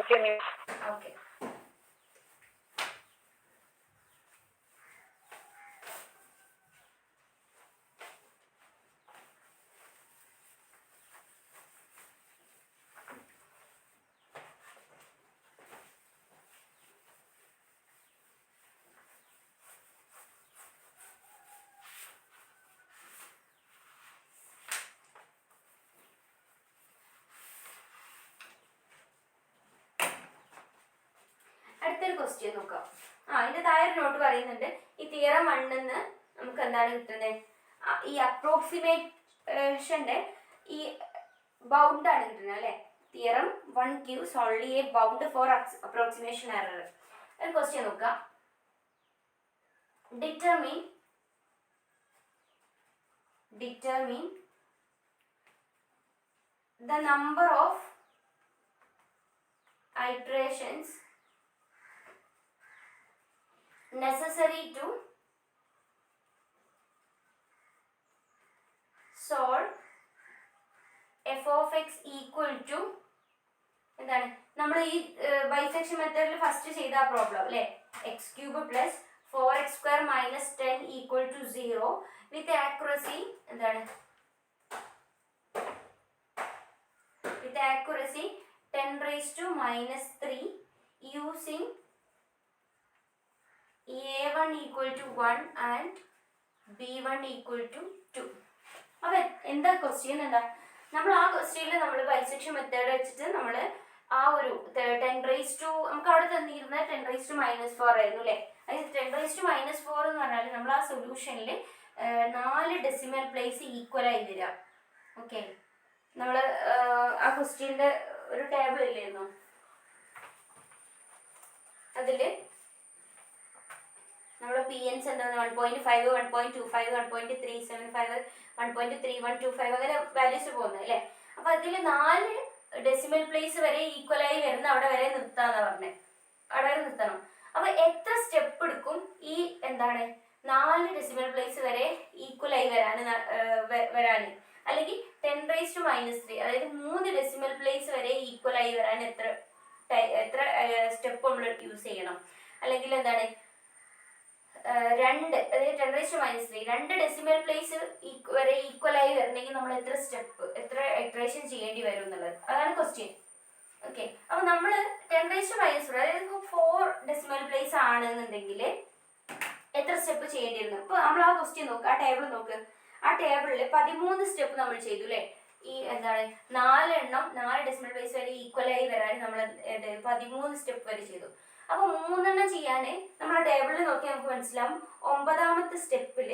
ഓക്കെ, അടുത്തൊരു ക്വസ്റ്റ്യൻ നോക്കാം. ഇതിന്റെ താഴെ ഒരു നോട്ട് പറയുന്നുണ്ട്, ഈ തിയറം 1 നിന്ന് നമുക്ക് എന്താണ് കിട്ടുന്നത്? ഈ അപ്രോക്സിമേഷന്റെ ഈ ബൗണ്ട് ആണ് കിട്ടുന്നത് അല്ലെ? Theorem 1 gives only a bound for approximation error. ഒരു ക്വസ്റ്റ്യൻ നോക്കാം. Determine the number of iterations necessary to solve f of x equal to എന്താണ്? നമ്മൾ ഈ ബൈസെക്ഷൻ മെത്തേഡിൽ ഫസ്റ്റ് ചെയ്ത ആ പ്രോബ്ലം അല്ലേ? x³ plus 4x² minus 10 equal to 0 with accuracy എന്താണ്? With accuracy 10⁻³ using a1 equal to 1 and b1 equal to 2. അപ്പൊ എന്താ ക്വസ്റ്റ്യൻ? എന്താ നമ്മൾ ആ ക്വസ്റ്റ്യനിൽ നമ്മൾ ബൈസെക്ഷൻ മെത്തേഡ് വെച്ചിട്ട് നമ്മൾ ആ ഒരു 10⁻⁴ നമുക്ക് അവിടെ തന്നിരുന്ന 10⁻⁻⁴ ആയിരുന്നു അല്ലേ? അതായത് 10⁻⁻⁴ എന്ന് പറഞ്ഞാൽ നമ്മൾ ആ സൊല്യൂഷനിൽ 4 ഡെസിമൽ പ്ലേസ് ഈക്വൽ ആയി തരിക. ഓക്കെ, നമ്മൾ ആ ക്വസ്റ്റ്യൻ്റെ ഒരു ടേബിൾ ഇല്ലായിരുന്നു, അതിൽ നമ്മൾ പി എൻസ് എന്താണ് 1.5, 1.25, 1.375, 1.3125 അങ്ങനെ വാല്യൂസ് പോകുന്നത് അല്ലേ? അപ്പൊ അതിൽ 4 ഡെസിമൽ പ്ലേസ് വരെ ഈക്വലായി വരുന്ന അവിടെ വരെ നിർത്താന്നാ പറഞ്ഞത്. അവിടെ വരെ നിർത്തണം. അപ്പൊ എത്ര സ്റ്റെപ്പ് എടുക്കും ഈ എന്താണ് 4 ഡെസിമൽ പ്ലേസ് വരെ ഈക്വലായി വരാന്? അല്ലെങ്കിൽ 10⁻³ അതായത് 3 ഡെസിമൽ പ്ലേസ് വരെ ഈക്വൽ ആയി വരാൻ എത്ര സ്റ്റെപ്പ് നമ്മൾ യൂസ് ചെയ്യണം, അല്ലെങ്കിൽ എന്താണ് 2 അതായത് 10⁻³ 2 ഡെസിമൽ പ്ലേസ് വരെ ഈക്വൽ ആയി വരണമെങ്കിൽ നമ്മൾ എത്ര ഇറ്ററേഷൻ ചെയ്യേണ്ടി വരും എന്നുള്ളത് അതാണ് ക്വസ്റ്റ്യൻ. ഓക്കെ, അപ്പൊ നമ്മൾ 10⁻⁴ അതായത് 4 ഡെസിമൽ പ്ലേസ് ആണെന്നുണ്ടെങ്കിൽ എത്ര സ്റ്റെപ്പ് ചെയ്യേണ്ടി വരുന്നു? ഇപ്പൊ നമ്മൾ ആ ക്വസ്റ്റ്യൻ നോക്ക്, ആ ടേബിൾ നോക്ക്. ആ ടേബിളിൽ 13 സ്റ്റെപ്പ് നമ്മൾ ചെയ്തു അല്ലേ? ഈ എന്താണ് 4 ഡെസിമൽ പ്ലേസ് വരെ ഈക്വൽ ആയി വരാൻ നമ്മൾ 13 സ്റ്റെപ്പ് വരെ ചെയ്തു. അപ്പൊ 3 ചെയ്യാൻ നമ്മൾ ആ ടേബിളിൽ നോക്കി നമുക്ക് മനസ്സിലാവും 9ാമത്തെ സ്റ്റെപ്പിൽ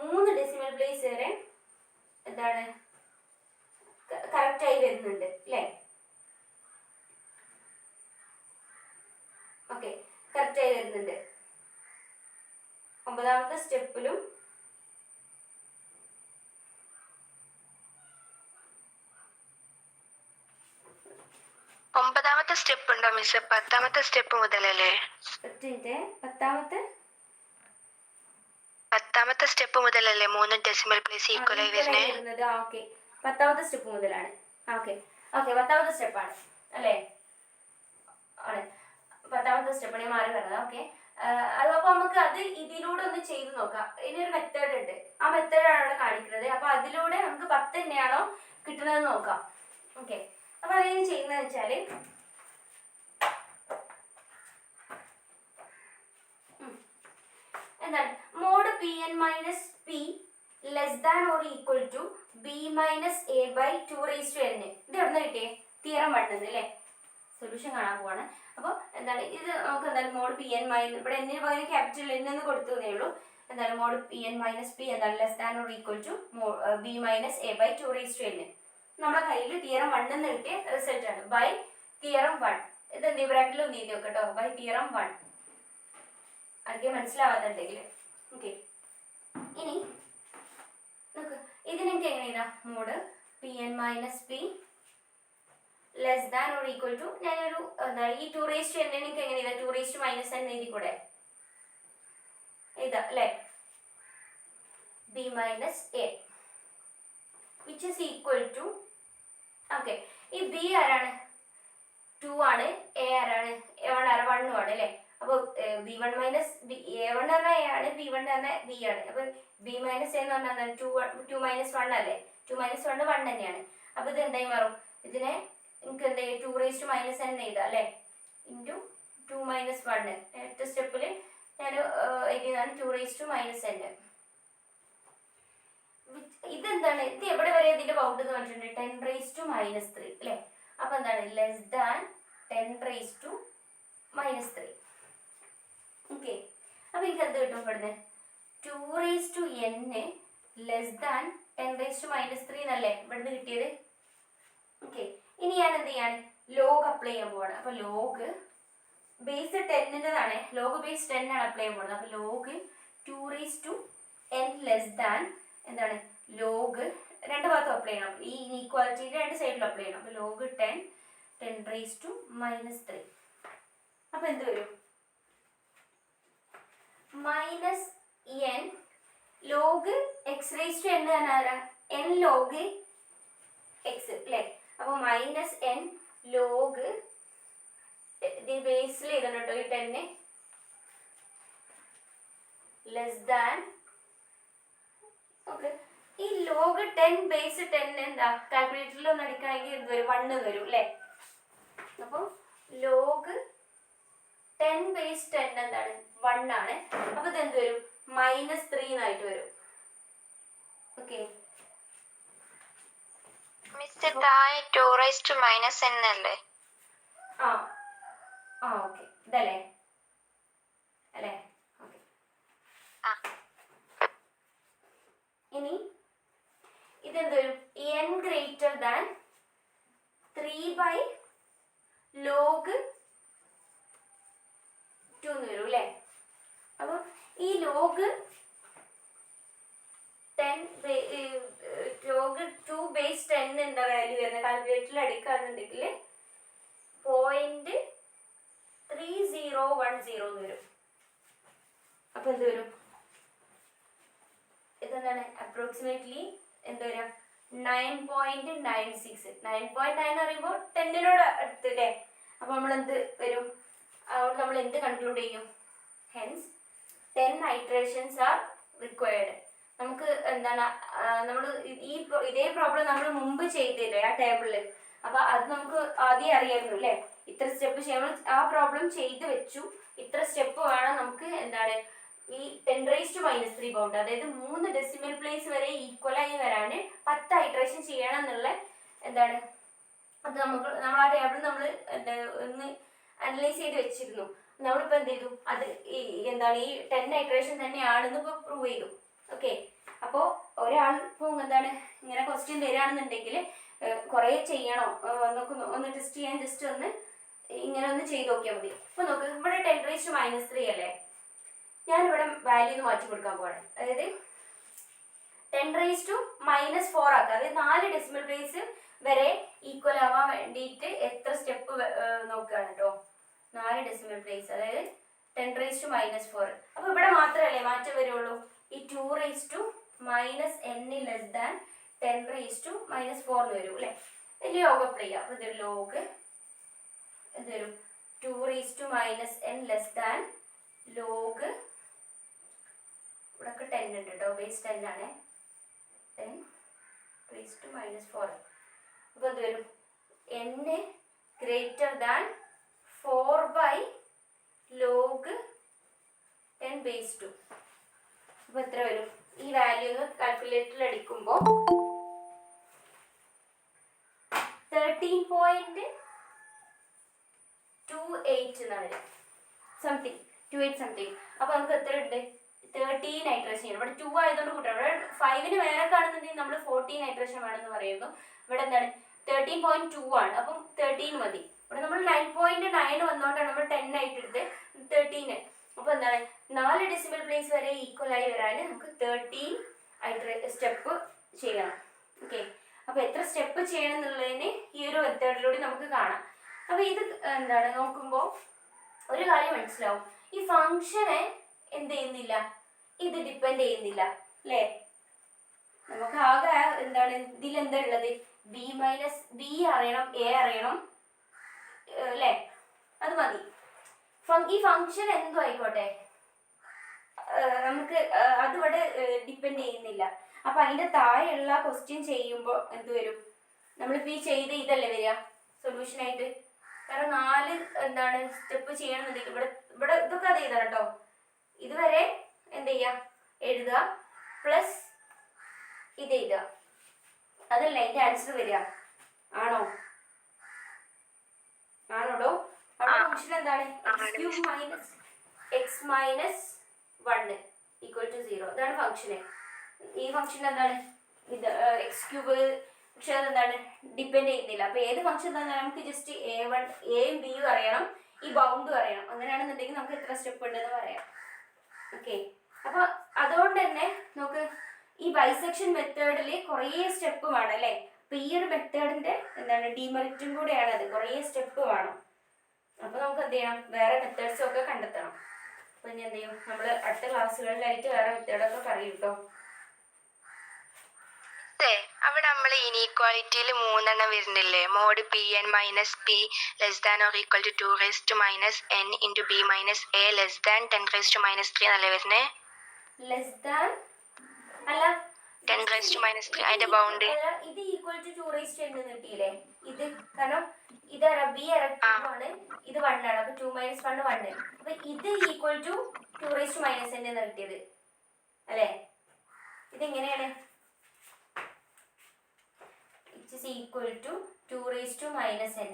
3 ഡെസിമൽ പ്ലേസ് വരെ എന്താണ് കറക്റ്റ് ആയി വരുന്നുണ്ട് അല്ലേ? ഓക്കെ, കറക്റ്റ് ആയി വരുന്നുണ്ട്. 9ാമത്തെ സ്റ്റെപ്പിലും 9ാമത്തെ സ്റ്റെപ്പ് ഉണ്ടോ മിസ്? 10ാമത്തെ സ്റ്റെപ്പ് മുതലല്ലേ? 10ാമത്തെ സ്റ്റെപ്പ് മുതലല്ലേ 3 ഡെസിമൽ പ്ലേസ് ഈക്വൽ ആയി വരുന്നത്? ഓക്കെ, 10ാമത്തെ സ്റ്റെപ്പ് മുതലാണ്. ഓക്കെ, 10ാമത്തെ സ്റ്റെപ്പാണ് അല്ലേ? ആണ് 10ാമത്തെ സ്റ്റെപ്പാണ് മാറി വരുന്നത്. ഓക്കെ, അപ്പൊ നമുക്ക് അത് ഇതിലൂടെ ഒന്ന് ചെയ്ത് നോക്കാം. ഇതിനൊരു മെത്തേഡ് ഉണ്ട്, ആ മെത്തേഡാണ് അവിടെ കാണിക്കുന്നത്. അപ്പൊ അതിലൂടെ നമുക്ക് 10 തന്നെയാണോ കിട്ടുന്നത് നോക്കാം. ഓക്കെ, അപ്പൊ അതെങ്ങനെ ചെയ്യുന്നത് വെച്ചാല് എന്താണ് mod Pn-p less than or equal to b-a/2n. ഇത് എവിടെ നിന്ന് കിട്ടിയേ? തിയറം 1 അല്ലേ? സൊല്യൂഷൻ കാണാൻ പോവാണ്. അപ്പോൾ എന്താണ് ഇത് നമുക്ക് എന്താണ് മോഡ് Pn- ഇവിടെ എന്നിന് പകരം ക്യാപിറ്റൽ n എന്ന് കൊടുത്തു എന്നേ ഉള്ളൂ. എന്താണ് മോഡ് Pn-p എന്താണ് less than or equal to b-a/2n. നമ്മുടെ കയ്യിൽ തിയറം 1 എന്ന് കിട്ടിയ റിസൾട്ട് ആണ് ബൈ തിയറം 1. ഇത് എന്ത് ബ്രാക്കറ്റിൽ ഒന്ന് എഴുതി നോക്കട്ടോ, ബൈ തിയറം 1. ആർക്കെ മനസ്സിലാവാത്തുണ്ടെങ്കിൽ ഓക്കെ. ഇനി നോക്ക്, ഇതിനൊക്കെ എങ്ങനെയാ mod Pn-p less than or equal to ഞാനൊരു എന്താണ് ഈ 2n എനിക്ക് എങ്ങനെ എഴുതാം? 2-n എഴുതി കൂടെ എഴുതാം അല്ലേ? b-a which is equal to okay. ഈ b ആരാണ്? 2 ആണ്. a ആരാണ്? 1 ആണ് അല്ലേ? അപ്പോൾ b1 മൈനസ് a1 പറഞ്ഞാൽ a ആണ്, b1 പറഞ്ഞാൽ b ആണ്. അപ്പൊ b മൈനസ് a എന്ന് പറഞ്ഞാൽ 2 മൈനസ് 1 അല്ലേ? 2 മൈനസ് 1 1 തന്നെയാണ്. അപ്പൊ ഇത് എന്തായി മാറും? ഇതിനെ നമുക്ക് എന്താ 2-n എഴുതാം അല്ലേ? Into 2 minus 1. അടുത്ത സ്റ്റെപ്പിൽ ഞാൻ എഴുതിയതാണ് 2-n. ഇതെന്താണ്? ഇത് എവിടെ വരെ ഇതിന്റെ ബൗണ്ട് എന്ന് പറഞ്ഞിട്ടുണ്ട്? 10⁻³ അല്ലേ? അപ്പൊ എന്താണ് ലെസ് ദാൻ 10⁻³ ഓക്കെ. അപ്പൊ എനിക്ക് എന്ത് കിട്ടും ഇവിടുന്ന്? 2n ലെസ് ദാൻ 10⁻³ എന്നല്ലേ ഇവിടുന്ന് കിട്ടിയത്? ഓക്കെ, ഇനി ഞാൻ എന്ത് ചെയ്യാണ്? ലോഗ് അപ്ലൈ ചെയ്യാൻ പോവാണ്. അപ്പൊ ലോഗ് ബേസ് 10-ൻ്റെതാണ്, ലോഗ് ബേസ് 10 ആണ് അപ്ലൈ ചെയ്യാൻ പോകുന്നത്. അപ്പൊ ലോഗ് 2n ലെസ് ദാൻ എന്താണ് ലോഗ് രണ്ട് ഭാഗത്തും അപ്ലൈ ചെയ്യണം. ഈ ഇനീക്വാലിറ്റിയുടെ 2 സൈഡിലും അപ്ലൈ ചെയ്യണം. അപ്പൊ ലോഗ് 10⁻³ അപ്പൊ എന്ത് വരും? -n ലോഗ് x⁻n ആരാ? n ലോഗ് x അല്ലേ? അപ്പൊ -n ലോഗ് ഇതിന് ബേസിൽ എഴുതണം കേട്ടോ, ഈ 10 ലെസ് ദാൻ. ഓക്കെ, ഈ ലോഗ് 10 ബേസ് 10 എന്താ കാൽക്കുലേറ്ററിൽ ഒന്ന് അടിക്കണമെങ്കിൽ ഇത് വരും 1 വരും അല്ലേ? അപ്പോൾ ലോഗ് 10 ബേസ് 10 എന്താണ് 1 ആണ്. അപ്പൊ ഇത് എന്ത് വരും? -3 എന്നായിട്ട് വരും. ഓക്കെ, മിസ് താഴെ 2⁻n അല്ലേ? ആ ഓക്കെ, ഇതല്ലേ അല്ലേ? ഓക്കെ, ഇനി ഇതെന്ത് വരും? n ഗ്രേറ്റർ ദാൻ 3/log 2 എന്ന് വരും അല്ലേ? അപ്പൊ ഈ ലോഗ് 2 ബേസ് 10 എന്താ വാല്യൂ വരുന്നത്? കാൽക്കുലേറ്ററിൽ അടിക്കുകയാണെന്നുണ്ടെങ്കിൽ 0.3010 എന്ന് വരും. അപ്പൊ എന്ത് വരും? ഇതെന്താണ് അപ്രോക്സിമേറ്റ്ലി എന്താ വരിക? 9.96. 9.9 എന്ന് പറയുമ്പോൾ 10 അടുത്തല്ലേ. അപ്പോൾ നമ്മൾ എന്ത് വരും? അതുകൊണ്ട് നമ്മൾ എന്ത് കൺക്ലൂഡ് ചെയ്യും? Hence 10 iterations are required. നമുക്ക് എന്താണ് നമ്മൾ ഇതേ പ്രോബ്ലം നമ്മൾ മുമ്പ് ചെയ്തില്ലേ ആ ടേബിളിൽ. അപ്പോൾ അത് നമുക്ക് ആദ്യം അറിയായിരുന്നു അല്ലേ, ഇത്ര സ്റ്റെപ്പ് ചെയ്യണം. ആ പ്രോബ്ലം ചെയ്ത് വെച്ചു. ഇത്ര സ്റ്റെപ്പ് വേണം നമുക്ക് എന്താണ് ഈ 10⁻³ ബൗണ്ട്, അതായത് 3 ഡെസിമൽ പ്ലേസ് വരെ ഈക്വലായി വരാൻ 10 ഇറ്ററേഷൻ ചെയ്യണം എന്നുള്ള എന്താണ് അത് നമ്മൾ ആ ടേബിൾ നമ്മൾ ഒന്ന് അനലൈസ് ചെയ്ത് വെച്ചിരുന്നു. നമ്മളിപ്പോൾ എന്ത് ചെയ്തു? അത് എന്താണ് ഈ 10 ഇറ്ററേഷൻ തന്നെയാണെന്ന് ഇപ്പോൾ പ്രൂവ് ചെയ്തു. ഓക്കെ, അപ്പോൾ ഒരാൾ ഇപ്പോൾ എന്താണ് ഇങ്ങനെ ക്വസ്റ്റ്യൻ തരികയാണെന്നുണ്ടെങ്കിൽ കുറേ ചെയ്യണോ ഒന്ന് ടെസ്റ്റ് ചെയ്യാൻ ജസ്റ്റ് ഒന്ന് ഇങ്ങനെ ഒന്ന് ചെയ്ത് നോക്കിയാൽ മതി. അപ്പോൾ നോക്ക്, ഇവിടെ 10⁻³ അല്ലേ, ഞാനിവിടെ വാല്യൂ ഒന്ന് മാറ്റി കൊടുക്കാൻ പോവാണ്. അതായത് 10⁻⁻4 ആക്കുക. അതായത് 4 ഡെസിമൽ പ്ലേസ് വരെ ഈക്വൽ ആവാൻ വേണ്ടിയിട്ട് എത്ര സ്റ്റെപ്പ് നോക്കുകയാണ് കേട്ടോ. 4 ഡെസിമൽ പ്ലേസ്, അതായത് 10⁻⁻4. അപ്പോൾ ഇവിടെ മാത്രമല്ലേ മാറ്റം വരുള്ളൂ. ഈ 2⁻n ലെസ് ദാൻ 10⁻⁻4 എന്ന് വരും അല്ലേ. വലിയ ലോഗ് അപ്ലൈ ചെയ്യാം. അപ്പോൾ ഇതൊരു ലോഗ് എന്ത് വരും? 2⁻n ലെസ് ദാൻ ലോഗ്, ഇവിടെ 10 ഉണ്ട് കേട്ടോ, ബേസ് 10 ആണ്. 10⁻⁻4. അപ്പോൾ എന്ത് വരും? n greater than 4/log 10⁻². അപ്പോൾ എത്ര വരും? ഈ വാല്യൂ ഒന്ന് കാൽക്കുലേറ്ററിൽ അടിക്കുമ്പോൾ 13.28 എന്നാണ് വരും. Something 28 something. അപ്പോൾ നമുക്ക് എത്ര ഉണ്ട്? 13 ഇറ്ററേഷൻ ചെയ്യണം. ഇവിടെ 2 ആയതുകൊണ്ട് കൂട്ടാം. ഇവിടെ 5ന് വേറെ കാണുന്നുണ്ടെങ്കിൽ നമ്മൾ 14 ഇറ്ററേഷൻ വേണമെന്ന് പറയുന്നു. ഇവിടെ എന്താണ് 13.2 ആണ്. അപ്പം 13 മതി. ഇവിടെ നമ്മൾ 9.9 വന്നുകൊണ്ടാണ് നമ്മൾ 10 ആയിട്ട് എടുത്ത് 13. അപ്പോൾ എന്താണ് 4 ഡെസിമൽ പ്ലേസ് വരെ ഈക്വൽ ആയി വരാൻ നമുക്ക് 13 സ്റ്റെപ്പ് ചെയ്യണം. ഓക്കെ, അപ്പോൾ എത്ര സ്റ്റെപ്പ് ചെയ്യണം എന്നുള്ളതിന് ഈ ഒരു മെത്തേഡിലൂടെ നമുക്ക് കാണാം. അപ്പോൾ ഇത് എന്താണ് നോക്കുമ്പോൾ ഒരു കാര്യം മനസ്സിലാവും, ഈ ഫംഗ്ഷനെ എന്ത് ചെയ്യുന്നില്ല, ഇത് ഡിപ്പെൻഡ് ചെയ്യുന്നില്ല അല്ലേ. നമുക്ക് ആകെ എന്താണ് ഇതിലെന്താ ഉള്ളത്? b അറിയണം, a അറിയണം അല്ലേ, അത് മതി. ഈ ഫംഗ്ഷൻ എന്തോ ആയിക്കോട്ടെ, നമുക്ക് അതിവിടെ ഡിപ്പെൻഡ് ചെയ്യുന്നില്ല. അപ്പം അതിൻ്റെ താഴെയുള്ള ക്വസ്റ്റ്യൻ ചെയ്യുമ്പോൾ എന്ത് വരും? നമ്മളിപ്പോൾ ഈ ചെയ്ത് ഇതല്ലേ വരിക സൊല്യൂഷനായിട്ട്. കാരണം 4 എന്താണ് സ്റ്റെപ്പ് ചെയ്യണമെന്നുണ്ടെങ്കിൽ ഇവിടെ ഇതൊക്കെ അത് ചെയ്താൽ കേട്ടോ. ഇതുവരെ എന്ത് ചെയ്യുക? എഴുതുക പ്ലസ് ഇത് എഴുതുക. അതല്ല അതിൻ്റെ ആൻസർ വരിക. ആണോ? ആണോടോ? അവിടെ ഫംഗ്ഷൻ എന്താണ്? x minus 1 = 0. ഇതാണ് ഫംഗ്ഷന്. ഈ ഫംഗ്ഷൻ എന്താണ്? ഇത് x³ പക്ഷെ അതെന്താണ് ഡിപ്പെൻഡ് ചെയ്യുന്നില്ല. അപ്പോൾ ഏത് ഫംഗ്ഷൻ തന്നെ നമുക്ക് ജസ്റ്റ് a1 aയും bയും അറിയണം, ഈ ബൗണ്ടും അറിയണം. അങ്ങനെയാണെന്നുണ്ടെങ്കിൽ നമുക്ക് എത്ര സ്റ്റെപ്പ് ഉണ്ടെന്ന് പറയാം. ഓക്കെ, അപ്പോൾ അതുകൊണ്ട് തന്നെ നമുക്ക് ഈ ബൈസെക്ഷൻ മെത്തേഡിൽ കുറേ സ്റ്റെപ്പ് വേണം അല്ലേ. അപ്പോൾ ഈ ഒരു മെത്തേഡിൻ്റെ എന്താണ് ഡിമെറിറ്റും കൂടെയാണ് അത്, കുറേ സ്റ്റെപ്പ് വേണം. അപ്പോൾ നമുക്ക് എന്ത് ചെയ്യണം? വേറെ മെത്തേഡ്സും ഒക്കെ കണ്ടെത്തണം. അപ്പോൾ ഇനി എന്ത് ചെയ്യും? നമ്മൾ അടുത്ത ക്ലാസ്സുകളിലായിട്ട് വേറെ മെത്തേഡൊക്കെ പറയും കേട്ടോ. അവിടെ നമ്മൾ ഇനീക്വാളിറ്റിയിൽ 3 എണ്ണം വരുന്നില്ലേ? Mod pn - p less than or equal to 2⁻n × b - a less than 10⁻³ എന്നല്ലേ വരുന്നേ? ലെസ് ദാൻ അല്ല 10⁻³ അതിന്റെ ബൗണ്ട് ഇത് ഈക്വൽ ടു 2⁻n കിട്ടിയില്ലേ? ഇത് കാരണം ഇതാണ് b ആണ്, ഇത് 1 ആണ്. അപ്പോൾ 2 - 1 1. അപ്പോൾ ഇത് ഈക്വൽ ടു 2⁻n എന്ന് കിട്ടിയത് അല്ലേ? ഇതെങ്ങനെയാണ്? It's equal to 2⁻n.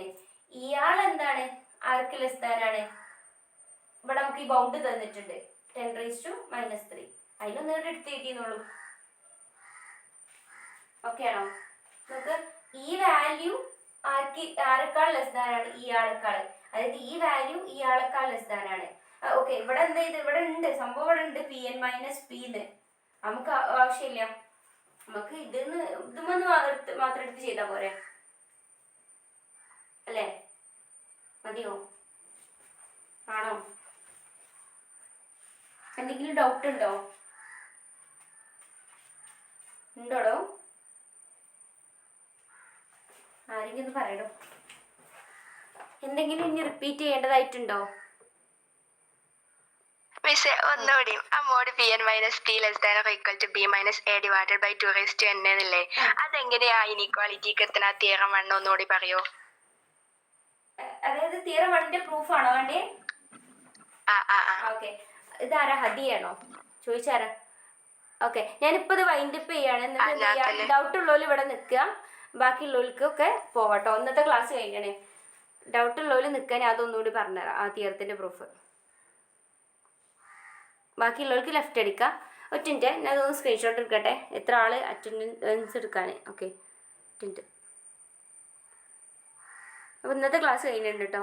ഇയാൾ എന്താണ്? ആർക്ക് ലെസ് ദാൻ ആണ്? ഇവിടെ നമുക്ക് ഈ ബൗണ്ട് തന്നിട്ടുണ്ട് 10⁻³ അതിലൊന്നും എടുത്ത് എഴുതിയെന്നുള്ളൂ. ഓക്കെ ആണോ? നമുക്ക് ഈ വാല്യൂ ആരെക്കാൾ ലെസ് ദാൻ ആണ്? ഇയാളെക്കാൾ. അതായത് ഈ വാല്യൂ ഇയാളെക്കാൾ ലെസ് ദാൻ ആണ്. ഓക്കെ, ഇവിടെ എന്താ ഇത്? ഇവിടെ ഉണ്ട് സംഭവം, ഇവിടെ ഉണ്ട് pn - p എന്ന്. നമുക്ക് ആവശ്യമില്ല. നമുക്ക് ഇതുമൊന്ന് മാത്രം എടുത്ത് ചെയ്താൽ പോരെ അല്ലേ? മതിയോ? ആണോ? എന്തെങ്കിലും ഡൗട്ട് ഉണ്ടോ? ഒന്ന് പറയണോ? എന്തെങ്കിലും ഇനി റിപ്പീറ്റ് ചെയ്യേണ്ടതായിട്ടുണ്ടോ? മിസ് ഒന്നുകൂടി ആ mod P N minus P less than or equal to B minus A divided by 2n എന്നില്ലേ, അതെങ്ങനെയാ ഇനീക്വാളിറ്റിക്ക് എത്തുന്ന തിയറം 1 ഒന്നുകൂടി പറയോ? അതായത് തിയറം 1ന്റെ പ്രൂഫ് ആണോ വേണ്ടേ? ഓക്കെ, ഇതാരാ ഹദിയാണോ ചോദിച്ചാരാ? ഓക്കെ, ഞാനിപ്പോൾ ഇത് വൈൻഡപ്പ് ചെയ്യാണ്. എന്നിട്ട് ഡൗട്ട് ഉള്ളവർ ഇവിടെ നിൽക്കുക, ബാക്കിയുള്ളവർക്കൊക്കെ പോവാട്ടോ. ഇന്നത്തെ ക്ലാസ് കഴിഞ്ഞണേ. ഡൗട്ട് ഉള്ളവർ നിൽക്കാൻ ഞാൻ അതൊന്നുകൂടി പറഞ്ഞുതരാം, ആ തിയറത്തിൻ്റെ പ്രൂഫ്. ബാക്കിയുള്ളവർക്ക് ലെഫ്റ്റ് അടിക്കാം. ഒറ്റിൻ്റെ ഞാൻ അതൊന്ന് സ്ക്രീൻഷോട്ട് എടുക്കട്ടെ, എത്ര ആൾ അറ്റൻഡൻസ് എടുക്കാൻ. ഓക്കെ, ഒറ്റിൻ്റെ. അപ്പോൾ ഇന്നത്തെ ക്ലാസ് കഴിഞ്ഞിട്ടുണ്ട് കേട്ടോ.